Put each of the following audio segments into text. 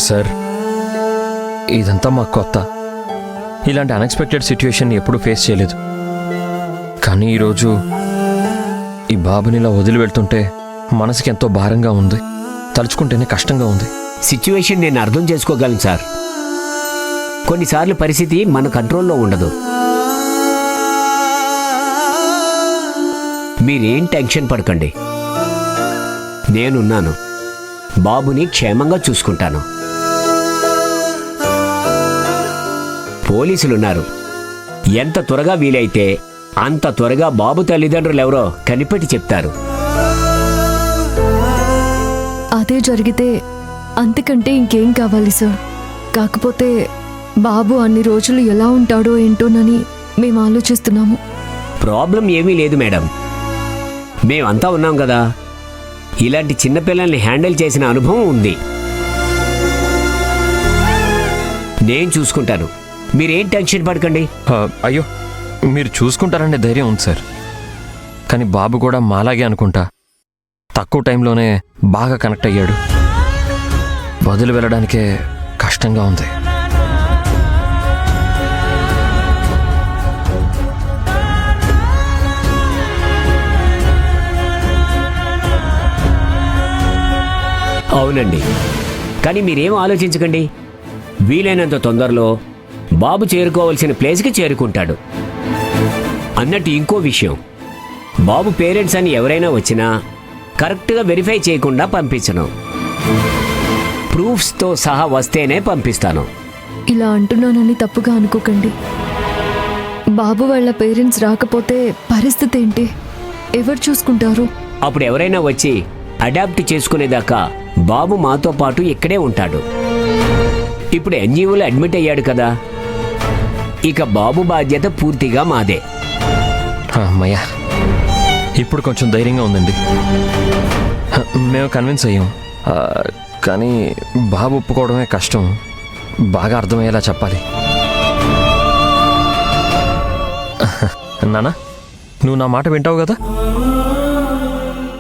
Sir, ఇదంతా మాకు కొత్త. ఇలాంటి అన్ఎక్స్పెక్టెడ్ సిచ్యువేషన్ ఎప్పుడూ ఫేస్ చేయలేదు. కానీ ఈరోజు ఈ బాబుని ఇలా వదిలి వెళ్తుంటే మనసుకి ఎంతో భారంగా ఉంది. తలుచుకుంటేనే కష్టంగా ఉంది. సిచ్యువేషన్ నేను అర్థం చేసుకోగలను సార్. కొన్నిసార్లు పరిస్థితి మన కంట్రోల్లో ఉండదు. మీరేం టెన్షన్ పడకండి, నేనున్నాను. బాబుని క్షేమంగా చూసుకుంటాను. పోలీసులున్నారు. ఎంత త్వరగా వీలైతే అంత త్వరగా బాబు తల్లిదండ్రులు ఎవరో కనిపెట్టి చెప్తారు. అదే జరిగితే అంతకంటే ఇంకేం కావాలి సార్. కాకపోతే బాబు అన్ని రోజులు ఎలా ఉంటాడో ఏంటోనని మేము ఆలోచిస్తున్నాము. ప్రాబ్లం ఏమీ లేదు మేడం, మేమంతా ఉన్నాం కదా. ఇలాంటి చిన్నపిల్లల్ని హ్యాండిల్ చేసిన అనుభవం ఉంది. నేను చూసుకుంటాను, మీరేం టెన్షన్ పడకండి. అయ్యో, మీరు చూసుకుంటారనే ధైర్యం ఉంది సార్. కానీ బాబు కూడా మాలాగే అనుకుంటా తక్కువ టైంలోనే బాగా కనెక్ట్ అయ్యాడు. వదిలి వెళ్ళడానికే కష్టంగా ఉంది. అవునండి, కానీ మీరేం ఆలోచించకండి. వీలైనంత తొందరలో బాబు చేరుకోవాల్సిన ప్లేస్కి చేరుకుంటాడు. అన్నట్టు ఇంకో విషయం, బాబు పేరెంట్స్ అని ఎవరైనా వచ్చినా కరెక్ట్గా వెరిఫై చేయకుండా పంపించను. ప్రూఫ్స్తో సహా వస్తేనే పంపిస్తాను. ఇలా అంటున్నానని తప్పుగా అనుకోకండి. బాబు వాళ్ళ పేరెంట్స్ రాకపోతే పరిస్థితి ఏంటి? ఎవరు చూసుకుంటారు? అప్పుడు ఎవరైనా వచ్చి అడాప్ట్ చేసుకునేదాకా బాబు మాతో పాటు ఇక్కడే ఉంటాడు. ఇప్పుడు ఎన్జీఓలో అడ్మిట్ అయ్యాడు కదా, ఇక బాబు బాధ్యత పూర్తిగా మాదే. అమ్మయ్యా, ఇప్పుడు కొంచెం ధైర్యంగా ఉందండి. మేము కన్విన్స్ అయ్యాం. కానీ బాబు ఒప్పుకోవడమే కష్టం. బాగా అర్థమయ్యేలా చెప్పాలి. నానా, నువ్వు నా మాట వింటావు కదా?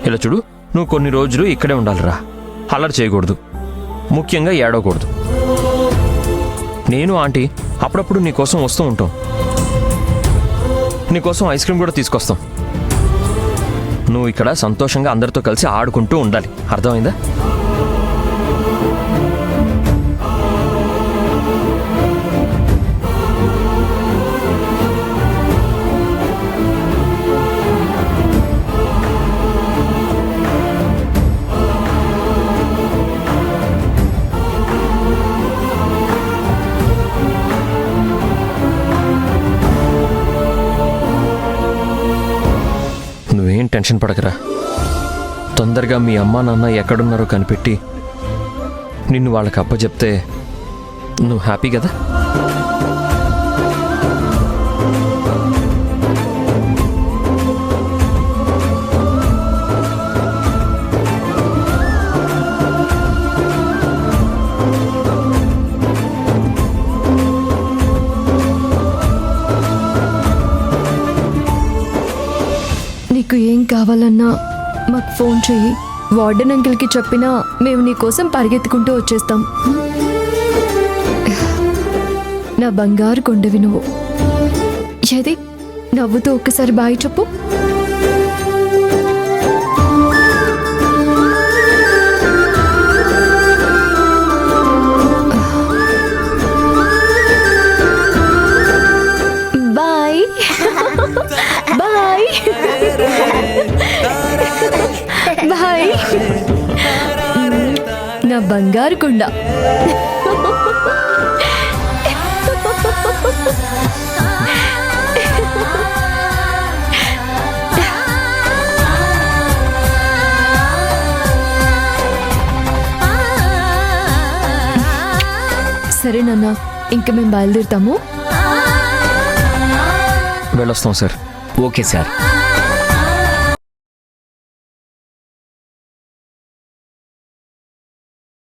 ఇలా చూడు, నువ్వు కొన్ని రోజులు ఇక్కడే ఉండాలిరా. అల్లరి చేయకూడదు, ముఖ్యంగా ఏడవకూడదు. నేను ఆంటీ అప్పుడప్పుడు నీకోసం వస్తూ ఉంటాం. నీకోసం ఐస్ క్రీమ్ కూడా తీసుకొస్తాం. నువ్వు ఇక్కడ సంతోషంగా అందరితో కలిసి ఆడుకుంటూ ఉండాలి. అర్థమైందా? నువ్వేం టెన్షన్ పడకరా. తొందరగా మీ అమ్మా నాన్న ఎక్కడున్నారో కనిపెట్టి నిన్ను వాళ్ళకి అప్పచెప్తే నువ్వు హ్యాపీ కదా? నీకు ఏం కావాలన్నా మాకు ఫోన్ చెయ్యి. వార్డెన్ అంకిల్కి చెప్పినా మేము నీ కోసం పరిగెత్తుకుంటూ వచ్చేస్తాం. నా బంగారు కొండవి నువ్వు. ఏది నవ్వుతూ ఒక్కసారి బాయ్ చెప్పు. బాయ్ బాయ్ బాయ్ నా బంగారు కొండ. సరే నాన్న, ఇంక మేము బయలుదేరుతాము. వెళ్ళొస్తాం సార్. Okay sir.